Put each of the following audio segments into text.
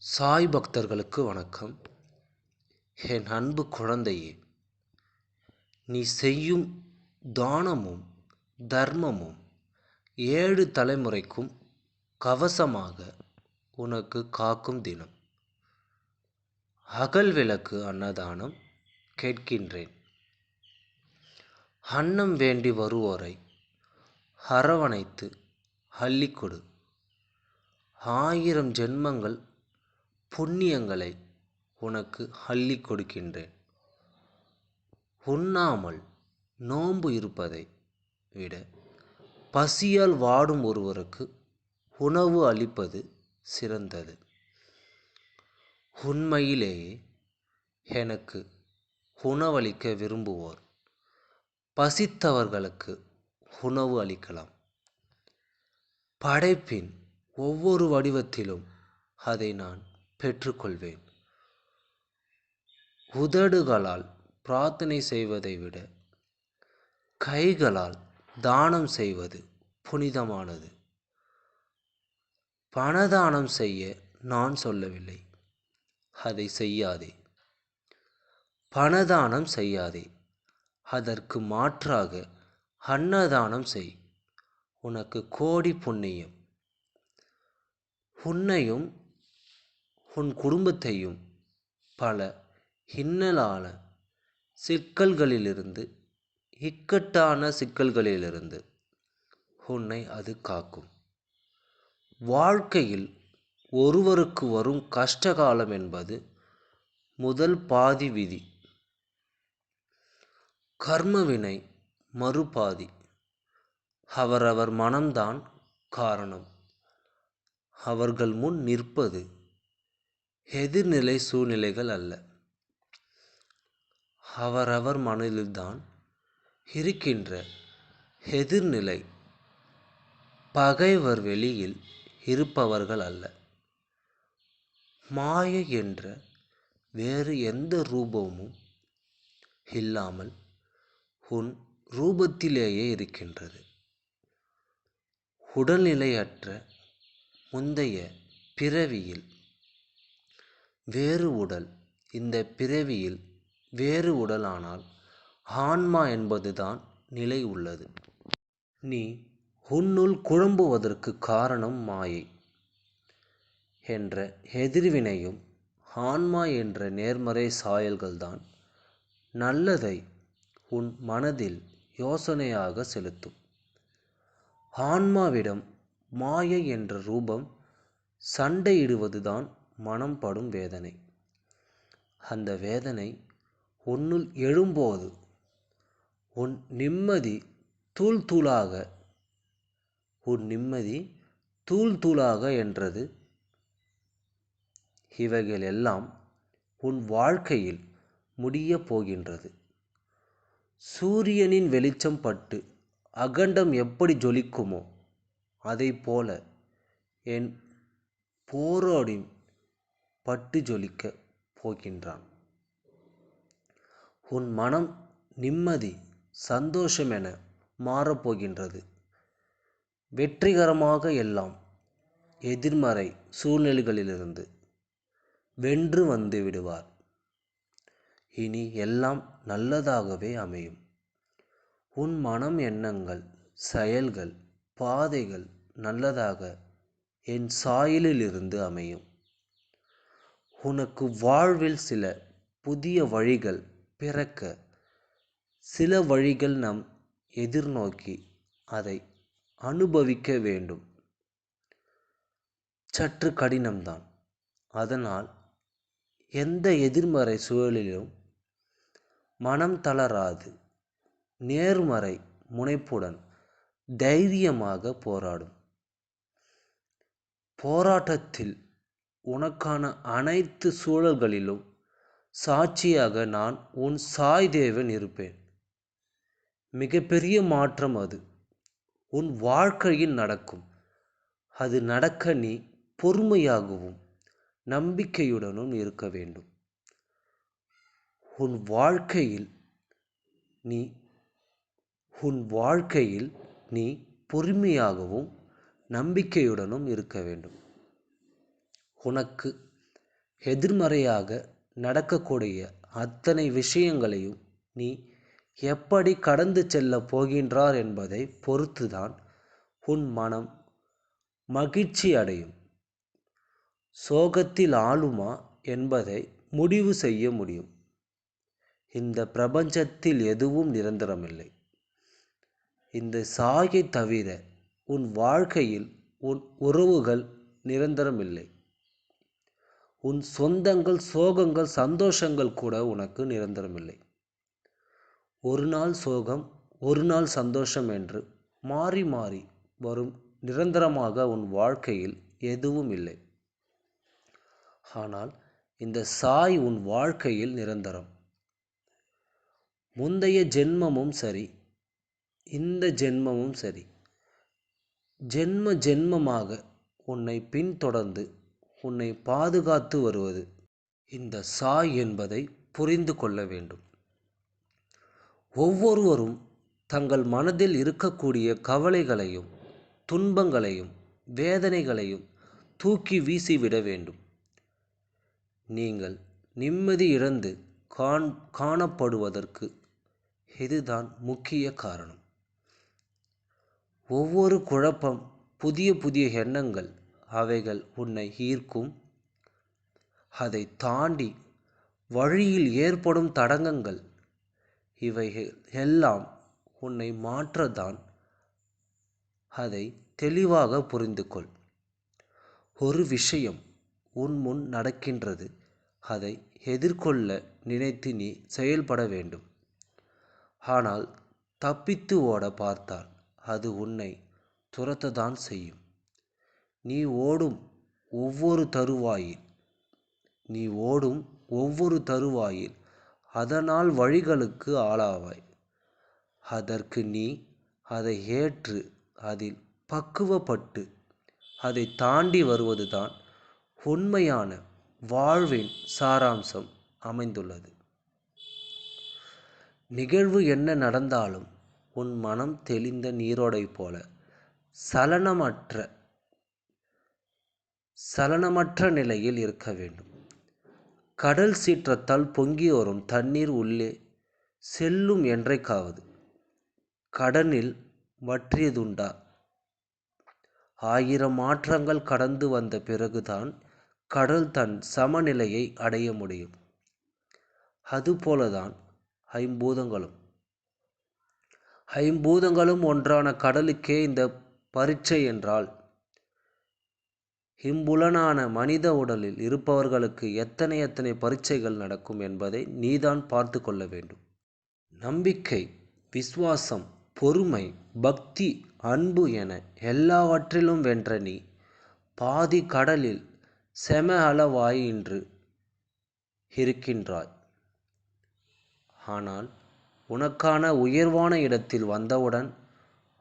சாய் பக்தர்களுக்கு வணக்கம். என் அன்பு குழந்தையே, நீ செய்யும் தானமும் தர்மமும் 7 தலைமுறைக்கும் கவசமாக உனக்கு காக்கும் தினம். அகல் விளக்கு அன்னதானம் கேட்கின்றேன். அன்னம் வேண்டி வருவோரை அரவணைத்து அள்ளிக்கொடு. 1000 ஜென்மங்கள் புண்ணியங்களை உனக்கு அள்ளி கொடுக்கின்றேன். உண்ணாமல் நோன்பு இருப்பதை விட பசியால் வாடும் ஒருவருக்கு உணவு அளிப்பது சிறந்தது. உண்மையிலேயே எனக்கு உணவளிக்க விரும்புவோர் பசித்தவர்களுக்கு உணவு அளிக்கலாம். படைப்பின் ஒவ்வொரு வடிவத்திலும் அதை நான் பெற்றுக்கொள்வேன். உதடுகளால் பிரார்த்தனை செய்வதை விட கைகளால் தானம் செய்வது புனிதமானது. பணதானம் செய்ய நான் சொல்லவில்லை, அதை செய்யாதே. பணதானம் செய்யாதே, அதற்கு மாற்றாக அன்னதானம் செய். உனக்கு கோடி புண்ணியம். உன்னையும் உன் குடும்பத்தையும் பல இன்னலான சிக்கல்களிலிருந்து, இக்கட்டான சிக்கல்களிலிருந்து உன்னை அது காக்கும். வாழ்க்கையில் ஒருவருக்கு வரும் கஷ்டகாலம் என்பது முதல் பாதி விதி. கர்மவினை மறுபாதி. அவரவர் மனம்தான் காரணம். அவர்கள் முன் நிற்பது எதிர்நிலை சூழ்நிலைகள் அல்ல, அவரவர் மனதில்தான் இருக்கின்ற எதிர்நிலை. பகைவர் வெளியில் இருப்பவர்கள் அல்ல. மாயை என்ற வேறு எந்த ரூபமும் இல்லாமல் உன் ரூபத்திலேயே இருக்கின்றது. உடல்நிலையற்ற முந்தைய பிறவியில் வேறு உடல், இந்த பிறவியில் வேறு உடலானால் ஆன்மா என்பதுதான் நிலை உள்ளது. நீ உன்னுள் குழம்புவதற்கு காரணம் மாயை என்ற எதிர்வினையும் ஆன்மா என்ற நேர்மறை சாயல்கள்தான் நல்லதை உன் மனதில் யோசனையாக செலுத்தும். ஆன்மாவிடம் மாயை என்ற ரூபம் சண்டையிடுவதுதான் மனம் படும் வேதனை. அந்த வேதனை உன்னுள் எழும்போது உன் நிம்மதி தூள் தூளாக என்றது. இவைகள் எல்லாம் உன் வாழ்க்கையில் முடிய போகின்றது. சூரியனின் வெளிச்சம் பட்டு அகண்டம் எப்படி ஜொலிக்குமோ அதை போல என் போராடி பட்டு ஜொலிக்க போகின்றான். உன் மனம் நிம்மதி, சந்தோஷம் என மாறப்போகின்றது. வெற்றிகரமாக எல்லாம் எதிர்மறை சூழ்நிலைகளிலிருந்து வென்று வந்து விடுவார். இனி எல்லாம் நல்லதாகவே அமையும். உன் மனம், எண்ணங்கள், செயல்கள், பாதைகள் நல்லதாக என் சாயலிலிருந்து அமையும். உனக்கு வாழ்வில் சில புதிய வழிகள் பிறக்க, சில வழிகள் நம் எதிர்நோக்கி அதை அனுபவிக்க வேண்டும். சற்று கடினம்தான். அதனால் எந்த எதிர்மறை சூழலிலும் மனம் தளராது நேர்மறை முனைப்புடன் தைரியமாக போராடும். போராட்டத்தில் உனக்கான அனைத்து சூழல்களிலும் சாட்சியாக நான் உன் சாய் தேவன் இருப்பேன். மிகப்பெரிய மாற்றம் அது உன் வாழ்க்கையில் நடக்கும். அது நடக்க நீ பொறுமையாகவும் நம்பிக்கையுடனும் இருக்க வேண்டும். உன் வாழ்க்கையில் நீ பொறுமையாகவும் நம்பிக்கையுடனும் இருக்க வேண்டும். உனக்கு எதிர்மறையாக நடக்கக்கூடிய அத்தனை விஷயங்களையும் நீ எப்படி கடந்து செல்லப் போகின்றார் என்பதை பொறுத்துதான் உன் மனம் மகிழ்ச்சி அடையும். சோகத்தில் ஆளுமா என்பதை முடிவு செய்ய முடியும். இந்த பிரபஞ்சத்தில் எதுவும் நிரந்தரமில்லை. இந்த சாயை தவிர உன் வாழ்க்கையில் உன் உறவுகள் நிரந்தரமில்லை. உன் சொந்தங்கள், சோகங்கள், சந்தோஷங்கள் கூட உனக்கு நிரந்தரமில்லை. ஒரு நாள் சோகம், ஒரு நாள் சந்தோஷம் என்று மாறி மாறி வரும். நிரந்தரமாக உன் வாழ்க்கையில் எதுவும் இல்லை. ஆனால் இந்த சாய் உன் வாழ்க்கையில் நிரந்தரம். முந்தைய ஜென்மமும் சரி, இந்த ஜென்மமும் சரி, ஜென்ம ஜென்மமாக உன்னை பின்தொடர்ந்து உன்னை பாதுகாத்து வருவது இந்த சாய் என்பதை புரிந்து கொள்ள வேண்டும். ஒவ்வொருவரும் தங்கள் மனதில் இருக்கக்கூடிய கவலைகளையும் துன்பங்களையும் வேதனைகளையும் தூக்கி வீசிவிட வேண்டும். நீங்கள் நிம்மதி இழந்து காணப்படுவதற்கு இதுதான் முக்கிய காரணம். ஒவ்வொரு குழப்பம், புதிய புதிய எண்ணங்கள், அவைகள் உன்னை ஈர்க்கும். அதை தாண்டி வழியில் ஏற்படும் தடங்கங்கள், இவைகள் எல்லாம் உன்னை மாற்றத்தான். அதை தெளிவாக புரிந்து கொள். ஒரு விஷயம் உன் முன் நடக்கின்றது. அதை எதிர்கொள்ள நினைத்து நீ செயல்பட வேண்டும். ஆனால் தப்பித்து ஓட பார்த்தால் அது உன்னை துரத்தத்தான் செய்யும். நீ ஓடும் ஒவ்வொரு தருவாயில் அதனால் வழிகளுக்கு ஆளாவாய். அதற்கு நீ அதை ஏற்று அதில் பக்குவப்பட்டு அதை தாண்டி வருவதுதான் உண்மையான வாழ்வின் சாராம்சம் அமைந்துள்ளது. நிகழ்வு என்ன நடந்தாலும் உன் மனம் தெளிந்த நீரோடை போல சலனமற்ற நிலையில் இருக்க வேண்டும். கடல் சீற்றத்தால் பொங்கி வரும் தண்ணீர் உள்ளே செல்லும் என்றைக்காவது கடலில் வற்றியதுண்டா? 1000 மாற்றங்கள் கடந்து வந்த பிறகுதான் கடல் தன் சமநிலையை அடைய முடியும். அதுபோலதான் ஐம்பூதங்களும் ஒன்றான கடலுக்கே இந்த பரீட்சை என்றால், இம்புலனான மனித உடலில் இருப்பவர்களுக்கு எத்தனை பரீட்சைகள் நடக்கும் என்பதை நீதான் பார்த்து கொள்ள வேண்டும். நம்பிக்கை, விசுவாசம், பொறுமை, பக்தி, அன்பு என எல்லாவற்றிலும் வென்ற நீ பாதி கடலில் செம அளவாய் இன்று இருக்கின்றாய். ஆனால் உனக்கான உயர்வான இடத்தில் வந்தவுடன்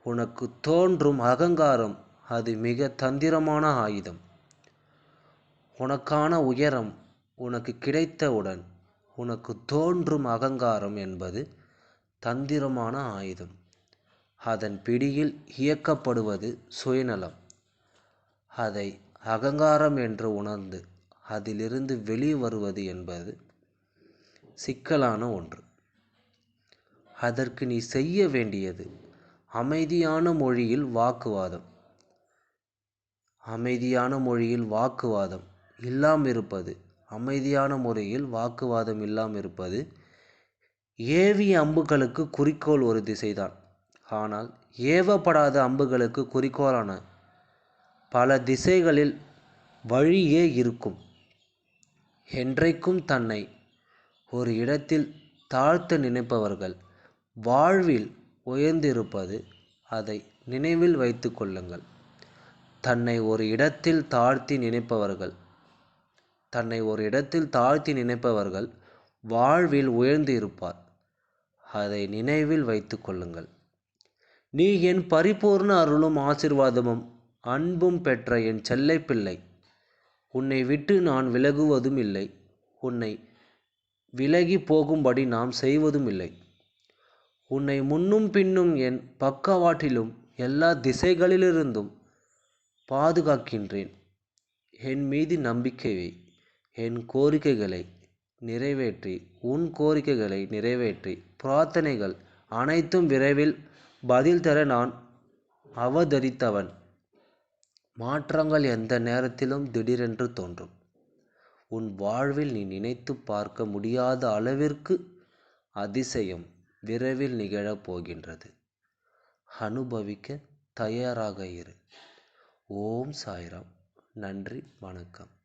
உனக்கு தோன்றும் அகங்காரம், அது மிக தந்திரமான ஆயுதம். உனக்கான உயரம் உனக்கு கிடைத்தவுடன் உனக்கு தோன்றும் அகங்காரம் என்பது தந்திரமான ஆயுதம். அதன் பிடியில் இயக்கப்படுவது சுயநலம். அதை அகங்காரம் என்று உணர்ந்து அதிலிருந்து வெளிவருவது என்பது சிக்கலான ஒன்று. அதற்கு நீ செய்ய வேண்டியது அமைதியான மொழியில் வாக்குவாதம் இல்லாமல் இருப்பது. ஏவிய அம்புகளுக்கு குறிக்கோள் ஒரு திசைதான். ஆனால் ஏவப்படாத அம்புகளுக்கு குறிக்கோளான பல திசைகளில் வழியே இருக்கும். என்றைக்கும் தன்னை ஒரு இடத்தில் தாழ்த்த நினைப்பவர்கள் வாழ்வில் உயர்ந்திருப்பது. அதை நினைவில் வைத்து கொள்ளுங்கள். தன்னை ஒரு இடத்தில் தாழ்த்தி நினைப்பவர்கள் வாழ்வில் உயர்ந்து இருப்பார். அதை நினைவில் வைத்து கொள்ளுங்கள். நீ என் பரிபூர்ண அருளும் ஆசீர்வாதமும் அன்பும் பெற்ற என் செல்லை பிள்ளை. உன்னை விட்டு நான் விலகுவதும் இல்லை. உன்னை விலகி போகும்படி நாம் செய்வதும் இல்லை. உன்னை முன்னும் பின்னும் என் பக்கவாட்டிலும் எல்லா திசைகளிலிருந்தும் பாதுகாக்கின்றேன். என் மீது நம்பிக்கை வை. என் கோரிக்கைகளை நிறைவேற்றி, உன் கோரிக்கைகளை நிறைவேற்றி, பிரார்த்தனைகள் அனைத்தும் விரைவில் பதில் தர நான் அவதரித்தவன். மாற்றங்கள் எந்த நேரத்திலும் திடீரென்று தோன்றும். உன் வாழ்வில் நீ நினைத்து பார்க்க முடியாத அளவிற்கு அதிசயம் விரைவில் நிகழப் போகின்றது. அனுபவிக்க தயாராக இரு. ஓம் சாய்ராம். நன்றி, வணக்கம்.